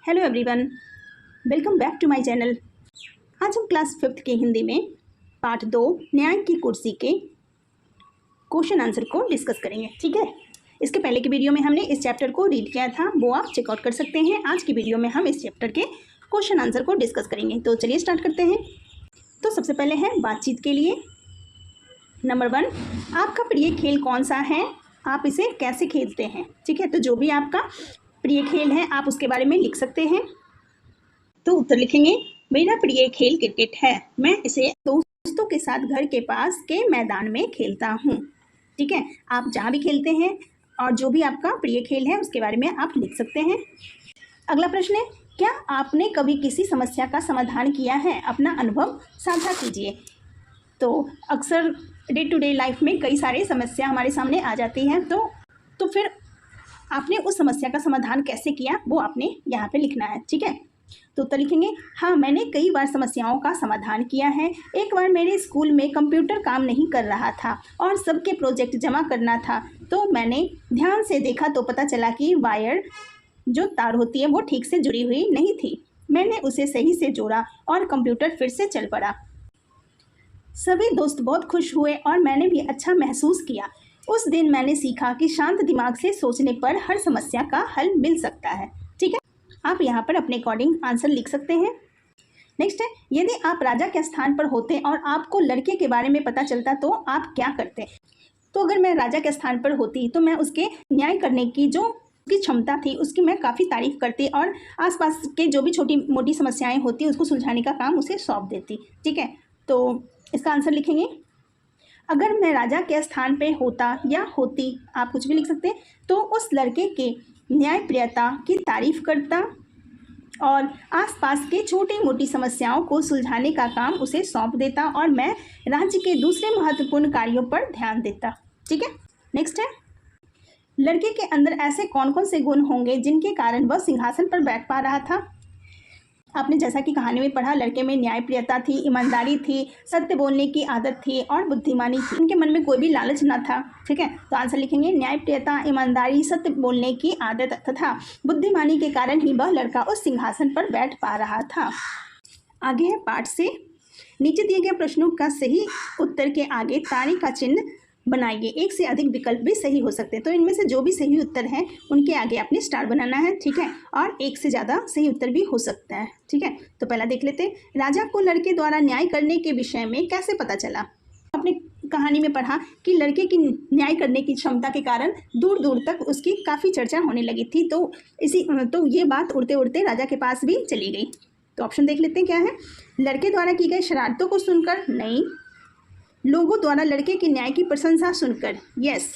Hello everyone, welcome back to my channel. आज हम class 5th के हिंदी में पार्ट 2 न्याय की कुर्सी के क्वेश्चन आंसर को डिस्कस करेंगे। ठीक है, इसके पहले की वीडियो में हमने इस चैप्टर को रीड किया था, वो आप चेकआउट कर सकते हैं। आज की वीडियो में हम इस चैप्टर के क्वेश्चन आंसर को डिस्कस करेंगे। तो चलिए स्टार्ट करते हैं। तो सबसे पहले है बातचीत के लिए। नंबर 1, आपका प्रिय खेल कौन सा है, आप इसे कैसे खेलते हैं। ठीक है, तो जो भी आपका प्रिय खेल है आप उसके बारे में लिख सकते हैं। तो उत्तर लिखेंगे, मेरा प्रिय खेल क्रिकेट है, मैं इसे दोस्तों के साथ घर के पास के मैदान में खेलता हूँ। ठीक है, आप जहाँ भी खेलते हैं और जो भी आपका प्रिय खेल है उसके बारे में आप लिख सकते हैं। अगला प्रश्न है, क्या आपने कभी किसी समस्या का समाधान किया है, अपना अनुभव साझा कीजिए। तो अक्सर डे टू डे लाइफ में कई सारी समस्या हमारे सामने आ जाती हैं, तो फिर आपने उस समस्या का समाधान कैसे किया वो आपने यहाँ पे लिखना है। ठीक है, तो उत्तर लिखेंगे, हाँ मैंने कई बार समस्याओं का समाधान किया है। एक बार मेरे स्कूल में कंप्यूटर काम नहीं कर रहा था और सबके प्रोजेक्ट जमा करना था, तो मैंने ध्यान से देखा तो पता चला कि वायर जो तार होती है वो ठीक से जुड़ी हुई नहीं थी। मैंने उसे सही से जोड़ा और कंप्यूटर फिर से चल पड़ा। सभी दोस्त बहुत खुश हुए और मैंने भी अच्छा महसूस किया। उस दिन मैंने सीखा कि शांत दिमाग से सोचने पर हर समस्या का हल मिल सकता है। ठीक है, आप यहाँ पर अपने अकॉर्डिंग आंसर लिख सकते हैं। नेक्स्ट है, यदि आप राजा के स्थान पर होते और आपको लड़के के बारे में पता चलता तो आप क्या करते। तो अगर मैं राजा के स्थान पर होती तो मैं उसके न्याय करने की जो उसकी क्षमता थी उसकी मैं काफ़ी तारीफ करती और आसपास के जो भी छोटी मोटी समस्याएं होती उसको सुलझाने का काम उसे सौंप देती। ठीक है, तो इसका आंसर लिखेंगे, अगर मैं राजा के स्थान पे होता या होती, आप कुछ भी लिख सकते हैं, तो उस लड़के के न्यायप्रियता की तारीफ करता और आसपास के छोटी मोटी समस्याओं को सुलझाने का काम उसे सौंप देता और मैं राज्य के दूसरे महत्वपूर्ण कार्यों पर ध्यान देता। ठीक है, नेक्स्ट है, लड़के के अंदर ऐसे कौन कौन से गुण होंगे जिनके कारण वह सिंहासन पर बैठ पा रहा था। आपने जैसा कि कहानी में पढ़ा, लड़के में न्यायप्रियता थी, ईमानदारी थी, सत्य बोलने की आदत थी और बुद्धिमानी थी। उनके मन में कोई भी लालच न था। ठीक है, तो आंसर लिखेंगे, न्यायप्रियता, ईमानदारी, सत्य बोलने की आदत तथा बुद्धिमानी के कारण ही वह लड़का उस सिंहासन पर बैठ पा रहा था। आगे है पाठ से। नीचे दिए गए प्रश्नों का सही उत्तर के आगे तारे का चिन्ह बनाइए। एक से अधिक विकल्प भी सही हो सकते हैं, तो इनमें से जो भी सही उत्तर है उनके आगे आपने स्टार बनाना है। ठीक है, और एक से ज़्यादा सही उत्तर भी हो सकता है। ठीक है, तो पहला देख लेते हैं, राजा को लड़के द्वारा न्याय करने के विषय में कैसे पता चला। आपने कहानी में पढ़ा कि लड़के की न्याय करने की क्षमता के कारण दूर दूर तक उसकी काफ़ी चर्चा होने लगी थी। तो ये बात उड़ते उड़ते राजा के पास भी चली गई। तो ऑप्शन देख लेते हैं क्या है, लड़के द्वारा की गई शरारतों को सुनकर, नहीं। लोगों द्वारा लड़के के न्याय की प्रशंसा सुनकर, यस।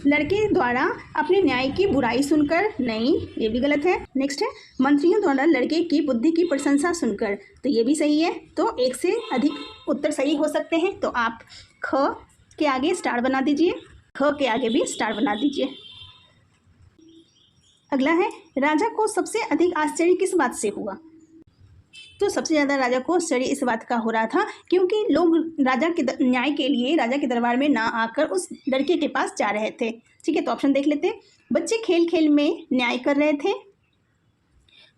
लड़के द्वारा अपने न्याय की बुराई सुनकर, नहीं, ये भी गलत है। नेक्स्ट है, मंत्रियों द्वारा लड़के की बुद्धि की प्रशंसा सुनकर, तो ये भी सही है। तो एक से अधिक उत्तर सही हो सकते हैं, तो आप ख के आगे स्टार बना दीजिए, ख के आगे भी स्टार बना दीजिए। अगला है, राजा को सबसे अधिक आश्चर्य किस बात से हुआ। तो सबसे ज़्यादा राजा को आश्चर्य इस बात का हो रहा था क्योंकि लोग राजा के न्याय के लिए राजा के दरबार में ना आकर उस लड़के के पास जा रहे थे। ठीक है, तो ऑप्शन देख लेते हैं, बच्चे खेल खेल में न्याय कर रहे थे,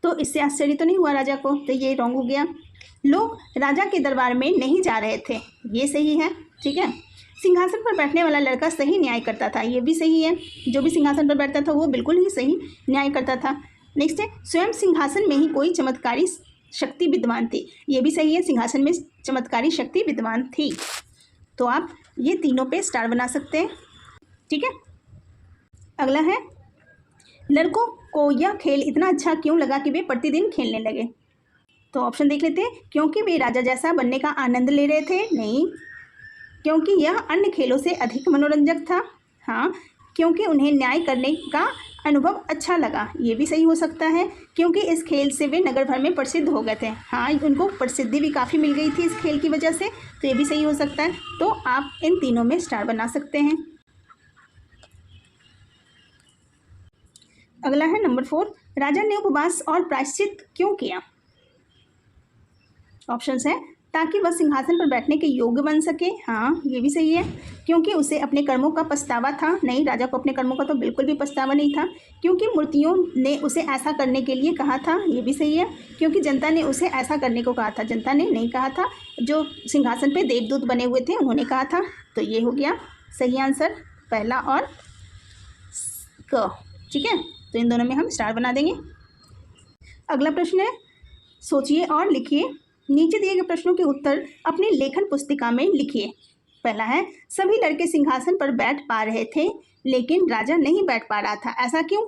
तो इससे आश्चर्य तो नहीं हुआ राजा को, तो ये रॉन्ग हो गया। लोग राजा के दरबार में नहीं जा रहे थे, ये सही है। ठीक है, सिंहासन पर बैठने वाला लड़का सही न्याय करता था, ये भी सही है। जो भी सिंहासन पर बैठता था वो बिल्कुल ही सही न्याय करता था। नेक्स्ट है, स्वयं सिंहासन में ही कोई चमत्कारी शक्ति विद्यमान थी, ये भी सही है, सिंहासन में चमत्कारी शक्ति विद्यमान थी। तो आप ये तीनों पे स्टार बना सकते हैं। ठीक है, अगला है, लड़कों को यह खेल इतना अच्छा क्यों लगा कि वे प्रतिदिन खेलने लगे। तो ऑप्शन देख लेते हैं, क्योंकि वे राजा जैसा बनने का आनंद ले रहे थे, नहीं। क्योंकि यह अन्य खेलों से अधिक मनोरंजक था, हाँ। क्योंकि उन्हें न्याय करने का अनुभव अच्छा लगा, ये भी सही हो सकता है। क्योंकि इस खेल से वे नगर भर में प्रसिद्ध हो गए थे, हाँ, उनको प्रसिद्धि भी काफ़ी मिल गई थी इस खेल की वजह से, तो ये भी सही हो सकता है। तो आप इन तीनों में स्टार बना सकते हैं। अगला है नंबर 4, राजा ने उपवास और प्रायश्चित क्यों किया। ऑप्शंस है, ताकि वह सिंहासन पर बैठने के योग्य बन सके। हाँ, ये भी सही है। क्योंकि उसे अपने कर्मों का पछतावा था। नहीं, राजा को अपने कर्मों का तो बिल्कुल भी पछतावा नहीं था। क्योंकि मूर्तियों ने उसे ऐसा करने के लिए कहा था। ये भी सही है। क्योंकि जनता ने उसे ऐसा करने को कहा था। जनता ने नहीं कहा था, जो सिंहासन पर देवदूत बने हुए थे उन्होंने कहा था। तो ये हो गया सही आंसर, पहला और क। ठीक है, तो इन दोनों में हम स्टार बना देंगे। अगला प्रश्न है, सोचिए और लिखिए। नीचे दिए गए प्रश्नों के उत्तर अपनी लेखन पुस्तिका में लिखिए। पहला है, सभी लड़के सिंहासन पर बैठ पा रहे थे लेकिन राजा नहीं बैठ पा रहा था, ऐसा क्यों?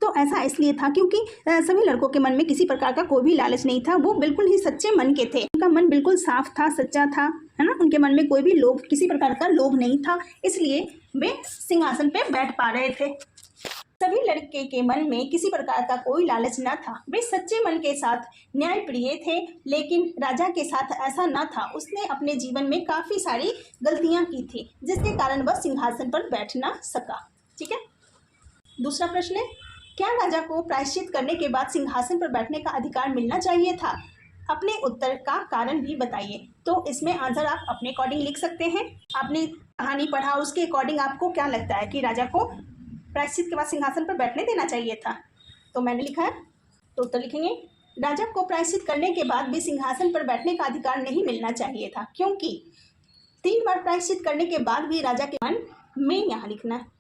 तो ऐसा इसलिए था क्योंकि सभी लड़कों के मन में किसी प्रकार का कोई भी लालच नहीं था। वो बिल्कुल ही सच्चे मन के थे। उनका मन बिल्कुल साफ था, सच्चा था, है ना। उनके मन में कोई भी लोभ, किसी प्रकार का लोभ नहीं था, इसलिए वे सिंहासन पर बैठ पा रहे थे। सभी लड़के के मन में किसी प्रकार का कोई लालच न था। वे सच्चे मन के साथ न्यायप्रिय थे, लेकिन राजा के साथ ऐसा न था। उसने अपने जीवन में काफ़ी सारी गलतियां की थी, जिसके कारण वह सिंहासन पर बैठ ना सका। ठीक है। दूसरा प्रश्न है, क्या राजा को प्रायश्चित करने के बाद सिंहासन पर बैठने का अधिकार मिलना चाहिए था? अपने उत्तर का कारण भी बताइए। तो इसमें आंसर आप अपने अकॉर्डिंग लिख सकते हैं। आपने कहानी पढ़ा, उसके अकॉर्डिंग आपको क्या लगता है कि राजा को प्रायश्चित के बाद सिंहासन पर बैठने देना चाहिए था? तो मैंने लिखा है, तो उत्तर लिखेंगे, राजा को प्रायश्चित करने के बाद भी सिंहासन पर बैठने का अधिकार नहीं मिलना चाहिए था, क्योंकि 3 बार प्रायश्चित करने के बाद भी राजा के मन में, यहाँ लिखना है,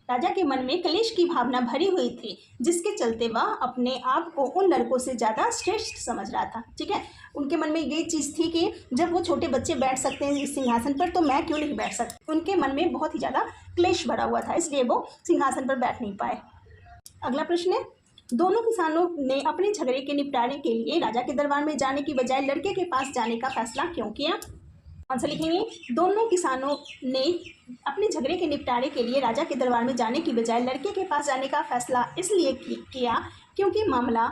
राजा के मन में क्लेश की भावना भरी हुई थी, जिसके चलते वह अपने आप को उन लड़कों से ज़्यादा श्रेष्ठ समझ रहा था। ठीक है, उनके मन में ये चीज़ थी कि जब वो छोटे बच्चे बैठ सकते हैं इस सिंहासन पर, तो मैं क्यों नहीं बैठ सकती। उनके मन में बहुत ही ज़्यादा क्लेश भरा हुआ था, इसलिए वो सिंहासन पर बैठ नहीं पाए। अगला प्रश्न है, दोनों किसानों ने अपने झगड़े के निपटारे के लिए राजा के दरबार में जाने की बजाय लड़के के पास जाने का फैसला क्यों किया? आंसर लिखेंगे, दोनों किसानों ने अपने झगड़े के निपटारे के लिए राजा के दरबार में जाने की बजाय लड़के के पास जाने का फैसला इसलिए किया क्योंकि मामला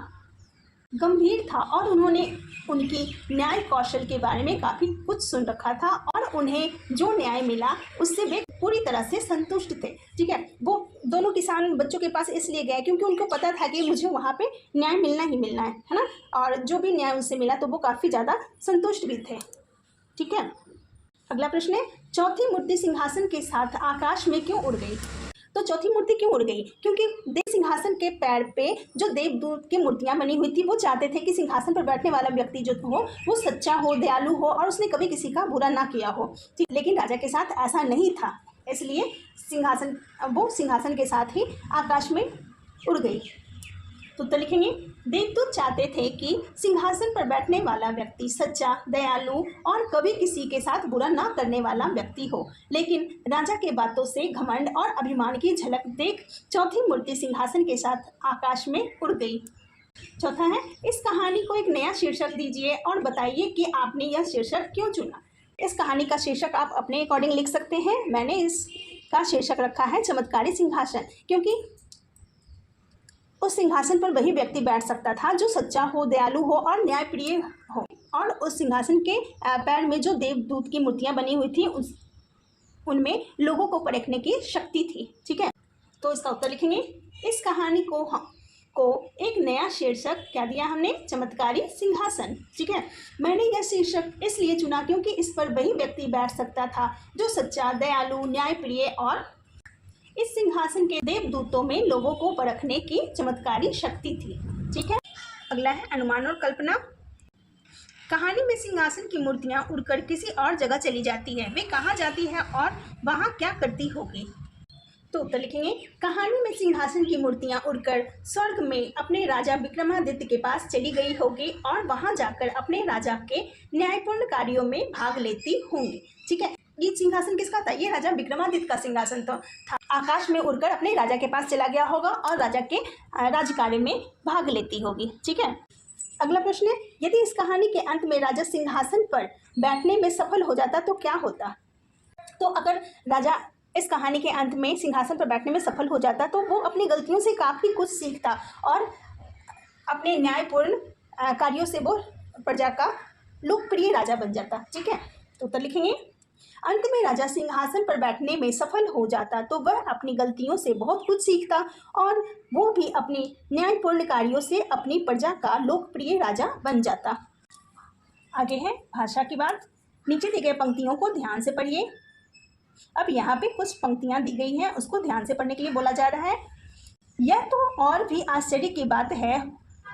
गंभीर था और उन्होंने उनकी न्याय कौशल के बारे में काफ़ी कुछ सुन रखा था और उन्हें जो न्याय मिला उससे वे पूरी तरह से संतुष्ट थे। ठीक है, वो दोनों किसान बच्चों के पास इसलिए गए क्योंकि उनको पता था कि मुझे वहाँ पे न्याय मिलना ही मिलना है ना, और जो भी न्याय उनसे मिला तो वो काफ़ी ज़्यादा संतुष्ट भी थे। ठीक है, अगला प्रश्न है, चौथी मूर्ति सिंहासन के साथ आकाश में क्यों उड़ गई? तो चौथी मूर्ति क्यों उड़ गई? क्योंकि देव सिंहासन के पैर पे जो देवदूत की मूर्तियां बनी हुई थी, वो चाहते थे कि सिंहासन पर बैठने वाला व्यक्ति जो हो वो सच्चा हो, दयालु हो और उसने कभी किसी का बुरा ना किया हो। ठीक, लेकिन राजा के साथ ऐसा नहीं था, इसलिए वो सिंहासन के साथ ही आकाश में उड़ गई। तो उत्तर लिखेंगे, देवदूत चाहते थे कि सिंहासन पर बैठने वाला व्यक्ति सच्चा, दयालु और कभी किसी के साथ बुरा ना करने वाला व्यक्ति हो, लेकिन राजा के बातों से घमंड और अभिमान की झलक देख चौथी मूर्ति सिंहासन के साथ आकाश में उड़ गई। चौथा है, इस कहानी को एक नया शीर्षक दीजिए और बताइए कि आपने यह शीर्षक क्यों चुना। इस कहानी का शीर्षक आप अपने अकॉर्डिंग लिख सकते हैं। मैंने इसका शीर्षक रखा है चमत्कारी सिंहासन, क्योंकि उस सिंहासन पर वही व्यक्ति बैठ सकता था जो सच्चा हो, दयालु हो और न्यायप्रिय हो, और उस सिंहासन के पैर में जो देवदूत की मूर्तियां बनी हुई थी उनमें लोगों को परखने की शक्ति थी। ठीक है, तो इसका उत्तर लिखेंगे, इस कहानी को एक नया शीर्षक क्या दिया हमने, चमत्कारी सिंहासन। ठीक है, मैंने यह शीर्षक इसलिए चुना क्योंकि इस पर वही व्यक्ति बैठ सकता था जो सच्चा, दयालु, न्यायप्रिय और इस सिंहासन के देवदूतों में लोगों को परखने की चमत्कारी शक्ति थी। ठीक है, अगला है अनुमान और कल्पना। कहानी में सिंहासन की मूर्तियां उड़कर किसी और जगह चली जाती है, वे कहाँ जाती है और वहाँ क्या करती होगी? तो उत्तर लिखेंगे, कहानी में सिंहासन की मूर्तियां उड़कर स्वर्ग में अपने राजा विक्रमादित्य के पास चली गई होगी और वहां जाकर अपने राजा के न्यायपूर्ण कार्यों में भाग लेती होंगी। ठीक है, ये सिंहासन किसका था? ये राजा विक्रमादित्य का सिंहासन था। आकाश में उड़कर अपने राजा के पास चला गया होगा और राजा के राज्य कार्य में भाग लेती होगी। ठीक है, अगला प्रश्न है, यदि इस कहानी के अंत में राजा सिंहासन पर बैठने में सफल हो जाता तो क्या होता? तो अगर राजा इस कहानी के अंत में सिंहासन पर बैठने में सफल हो जाता तो वो अपनी गलतियों से काफ़ी कुछ सीखता और अपने न्यायपूर्ण कार्यों से वो प्रजा का लोकप्रिय राजा बन जाता। ठीक है, तो उत्तर लिखेंगे, अंत में राजा सिंहासन पर बैठने में सफल हो जाता तो वह अपनी गलतियों से बहुत कुछ सीखता और वो भी अपनी न्यायपूर्ण कार्यों से अपनी प्रजा का लोकप्रिय राजा बन जाता। आगे है भाषा की बात। नीचे दी गई पंक्तियों को ध्यान से पढ़िए। अब यहाँ पे कुछ पंक्तियाँ दी गई हैं, उसको ध्यान से पढ़ने के लिए बोला जा रहा है। यह तो और भी आश्चर्य की बात है,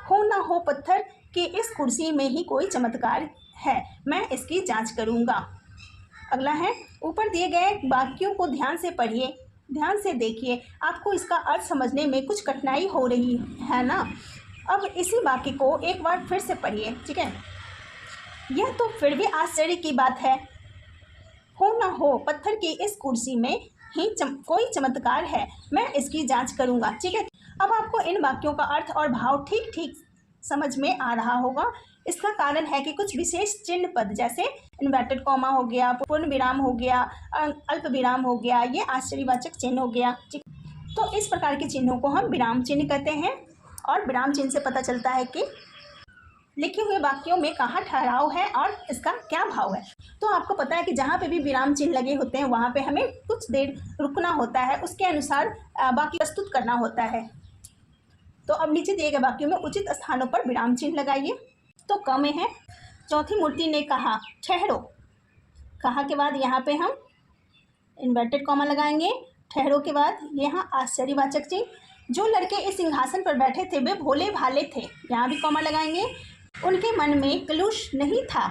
हो ना हो पत्थर कि इस कुर्सी में ही कोई चमत्कार है, मैं इसकी जांच करूँगा। अगला है, ऊपर दिए गए वाक्यों को ध्यान से पढ़िए, ध्यान से देखिए, आपको इसका अर्थ समझने में कुछ कठिनाई हो रही है ना। अब इसी वाक्य को एक बार फिर से पढ़िए, ठीक है। यह तो फिर भी आश्चर्य की बात है, हो ना हो पत्थर की इस कुर्सी में ही कोई चमत्कार है, मैं इसकी जांच करूंगा, ठीक है। अब आपको इन वाक्यों का अर्थ और भाव ठीक ठीक समझ में आ रहा होगा। इसका कारण है कि कुछ विशेष चिन्ह पद जैसे इन्वर्टेड कॉमा हो गया, पूर्ण विराम हो गया, अल्प विराम हो गया, ये आश्चर्यवाचक चिन्ह हो गया, ठीक। तो इस प्रकार के चिन्हों को हम विराम चिन्ह कहते हैं, और विराम चिन्ह से पता चलता है कि लिखे हुए वाक्यों में कहाँ ठहराव है और इसका क्या भाव है। तो आपको पता है कि जहाँ पे भी विराम चिन्ह लगे होते हैं वहाँ पे हमें कुछ देर रुकना होता है, उसके अनुसार वाक्य प्रस्तुत करना होता है। तो अब नीचे दिए गए वाक्यों में उचित स्थानों पर विराम चिन्ह लगाइए। तो क में है, चौथी मूर्ति ने कहा ठहरो। कहा के बाद यहाँ पे हम इन्वर्टेड कॉमा लगाएंगे। ठहरो के बाद यहाँ आश्चर्यवाचक चिन्ह। जो लड़के इस सिंहासन पर बैठे थे वे भोले भाले थे, यहाँ भी कॉमा लगाएंगे। उनके मन में कलुष नहीं था।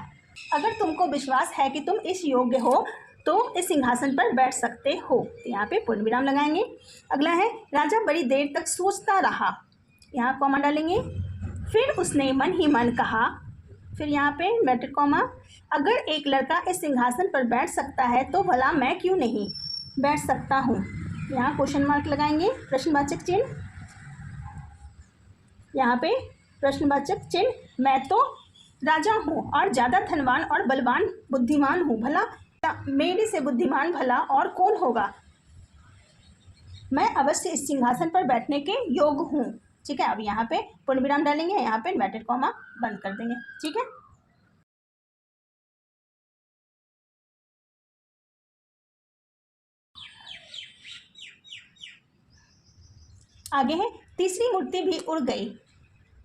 अगर तुमको विश्वास है कि तुम इस योग्य हो तो इस सिंहासन पर बैठ सकते हो, तो यहाँ पे पूर्ण विराम लगाएंगे। अगला है, राजा बड़ी देर तक सोचता रहा, यहाँ कॉमा डालेंगे। फिर उसने मन ही मन कहा, फिर यहाँ पे इन्वर्टेड कॉमा, अगर एक लड़का इस सिंहासन पर बैठ सकता है तो भला मैं क्यों नहीं बैठ सकता हूँ, यहाँ क्वेश्चन मार्क लगाएंगे, प्रश्नवाचक चिन्ह। यहाँ पे प्रश्नवाचक चिन्ह, मैं तो राजा हूँ और ज़्यादा धनवान और बलवान बुद्धिमान हूँ, भला मेरे से बुद्धिमान भला और कौन होगा, मैं अवश्य इस सिंहासन पर बैठने के योग्य हूँ, ठीक है। अब यहाँ पे पूर्ण विराम डालेंगे, यहाँ पे इन्वर्टेड कॉमा बंद कर देंगे, ठीक है। आगे है, तीसरी मूर्ति भी उड़ गई।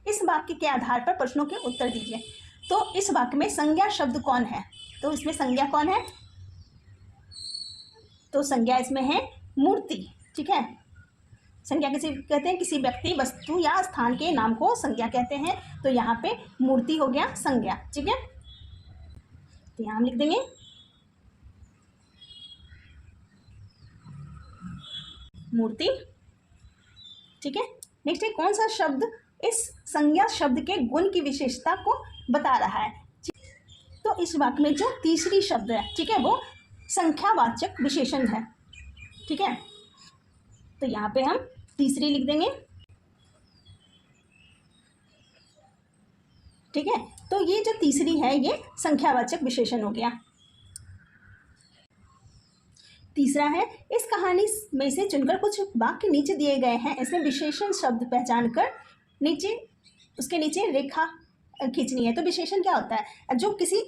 इस वाक्य के आधार पर प्रश्नों के उत्तर दीजिए। तो इस वाक्य में संज्ञा शब्द कौन है, तो इसमें संज्ञा कौन है, तो संज्ञा इसमें है मूर्ति, ठीक है। संज्ञा किसे कहते हैं, किसी व्यक्ति वस्तु या स्थान के नाम को संज्ञा कहते हैं। तो यहाँ पे मूर्ति हो गया संज्ञा, ठीक है। तो यहाँ हम लिख देंगे मूर्ति, ठीक है। नेक्स्ट है, कौन सा शब्द इस संज्ञा शब्द के गुण की विशेषता को बता रहा है। तो इस वाक्य में जो तीसरी शब्द है, ठीक है, वो संख्यावाचक विशेषण है, ठीक है। तो यहाँ पे हम तीसरी लिख देंगे, ठीक है। तो ये जो तीसरी है ये संख्यावाचक विशेषण हो गया। तीसरा है, इस कहानी में से चुनकर कुछ वाक्य नीचे दिए गए हैं, इसमें विशेषण शब्द पहचान कर नीचे उसके नीचे रेखा खींचनी है। तो विशेषण क्या होता है, जो किसी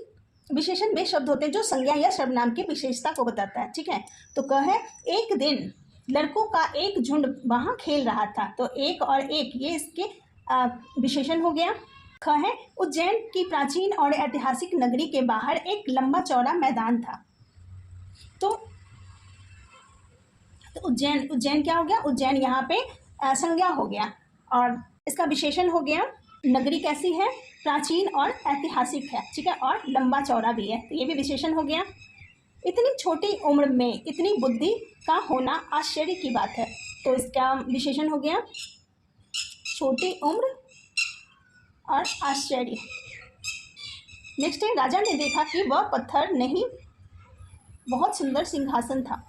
विशेषण वे शब्द होते हैं जो संज्ञा या सर्वनाम की विशेषता को बताता है, ठीक है। तो कह है, एक दिन लड़कों का एक झुंड वहाँ खेल रहा था, तो एक और एक ये इसके विशेषण हो गया। ख है, उज्जैन की प्राचीन और ऐतिहासिक नगरी के बाहर एक लंबा चौड़ा मैदान था। तो उज्जैन क्या हो गया, उज्जैन यहाँ पे संज्ञा हो गया और इसका विशेषण हो गया। नगरी कैसी है, प्राचीन और ऐतिहासिक है, ठीक है, और लंबा चौड़ा भी है, तो ये भी विशेषण हो गया। इतनी छोटी उम्र में इतनी बुद्धि का होना आश्चर्य की बात है, तो इसका विशेषण हो गया छोटी उम्र और आश्चर्य। नेक्स्ट है, राजा ने देखा कि वह पत्थर नहीं बहुत सुंदर सिंहासन था।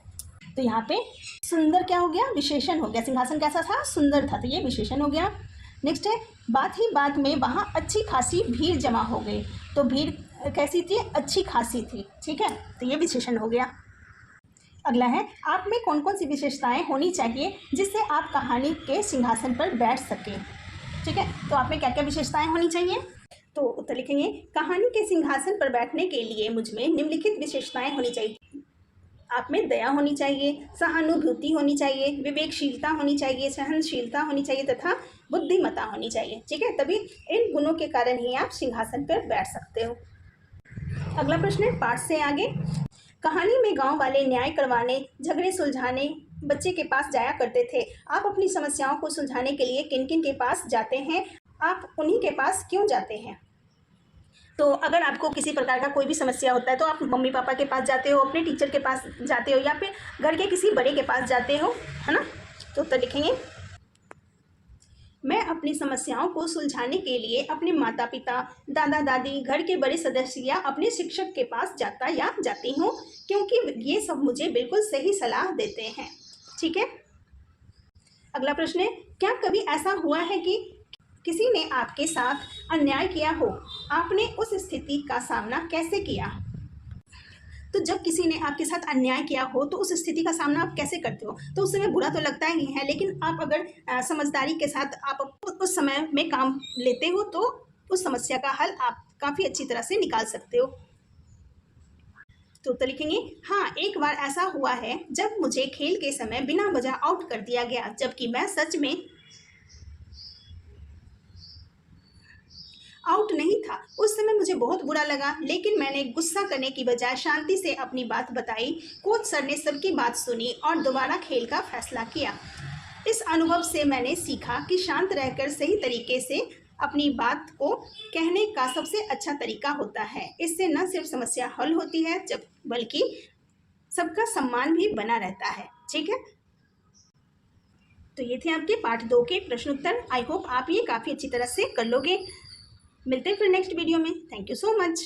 तो यहाँ पे सुंदर क्या हो गया, विशेषण हो गया। सिंहासन कैसा था, सुंदर था, तो ये विशेषण हो गया। नेक्स्ट है, बात ही बात में वहाँ अच्छी खासी भीड़ जमा हो गई। तो भीड़ कैसी थी, अच्छी खासी थी, ठीक है, तो ये विशेषण हो गया। अगला है, आप में कौन कौन सी विशेषताएं होनी चाहिए जिससे आप कहानी के सिंहासन पर बैठ सकें, ठीक है। तो आप में क्या क्या विशेषताएं होनी चाहिए, तो उत्तर लिखेंगे, कहानी के सिंहासन पर बैठने के लिए मुझ में निम्नलिखित विशेषताएं होनी चाहिए। आप में दया होनी चाहिए, सहानुभूति होनी चाहिए, विवेकशीलता होनी चाहिए, सहनशीलता होनी चाहिए तथा बुद्धिमत्ता होनी चाहिए, ठीक है। तभी इन गुणों के कारण ही आप सिंहासन पर बैठ सकते हो। अगला प्रश्न है पाठ से आगे। कहानी में गांव वाले न्याय करवाने, झगड़े सुलझाने बच्चे के पास जाया करते थे। आप अपनी समस्याओं को सुलझाने के लिए किन किन के पास जाते हैं? आप उन्हीं के पास क्यों जाते हैं? तो अगर आपको किसी प्रकार का कोई भी समस्या होता है तो आप मम्मी पापा के पास जाते हो, अपने टीचर के पास जाते हो, या फिर घर के किसी बड़े के पास जाते हो, है ना? तो उत्तर लिखेंगे, मैं अपनी समस्याओं को सुलझाने के लिए अपने माता पिता, दादा दादी, घर के बड़े सदस्य या अपने शिक्षक के पास जाता या जाती हूँ, क्योंकि ये सब मुझे बिल्कुल सही सलाह देते हैं। ठीक है। अगला प्रश्न है, क्या कभी ऐसा हुआ है कि किसी ने आपके साथ अन्याय किया हो? आपने उस स्थिति का सामना कैसे किया? तो जब किसी ने आपके साथ अन्याय किया हो तो उस स्थिति का सामना आप कैसे करते हो? तो उस समय बुरा तो लगता ही है, लेकिन आप अगर समझदारी के साथ आप उस समय में काम लेते हो तो उस समस्या का हल आप काफ़ी अच्छी तरह से निकाल सकते हो। तो लिखेंगे, हाँ, एक बार ऐसा हुआ है जब मुझे खेल के समय बिना वजह आउट कर दिया गया, जबकि मैं सच में आउट नहीं था। उस समय मुझे बहुत बुरा लगा, लेकिन मैंने गुस्सा करने की बजाय शांति से अपनी बात बताई। कोच सर ने सबकी बात सुनी और दोबारा खेल का फैसला किया। इस अनुभव से मैंने सीखा कि शांत रहकर सही तरीके से अपनी बात को कहने का सबसे अच्छा तरीका होता है। इससे न सिर्फ समस्या हल होती है बल्कि सबका सम्मान भी बना रहता है। ठीक है। तो ये थे आपके पाठ 2 के प्रश्न उत्तर। आई होप आप ये काफ़ी अच्छी तरह से कर लोगे। मिलते हैं फिर नेक्स्ट वीडियो में। Thank you so much.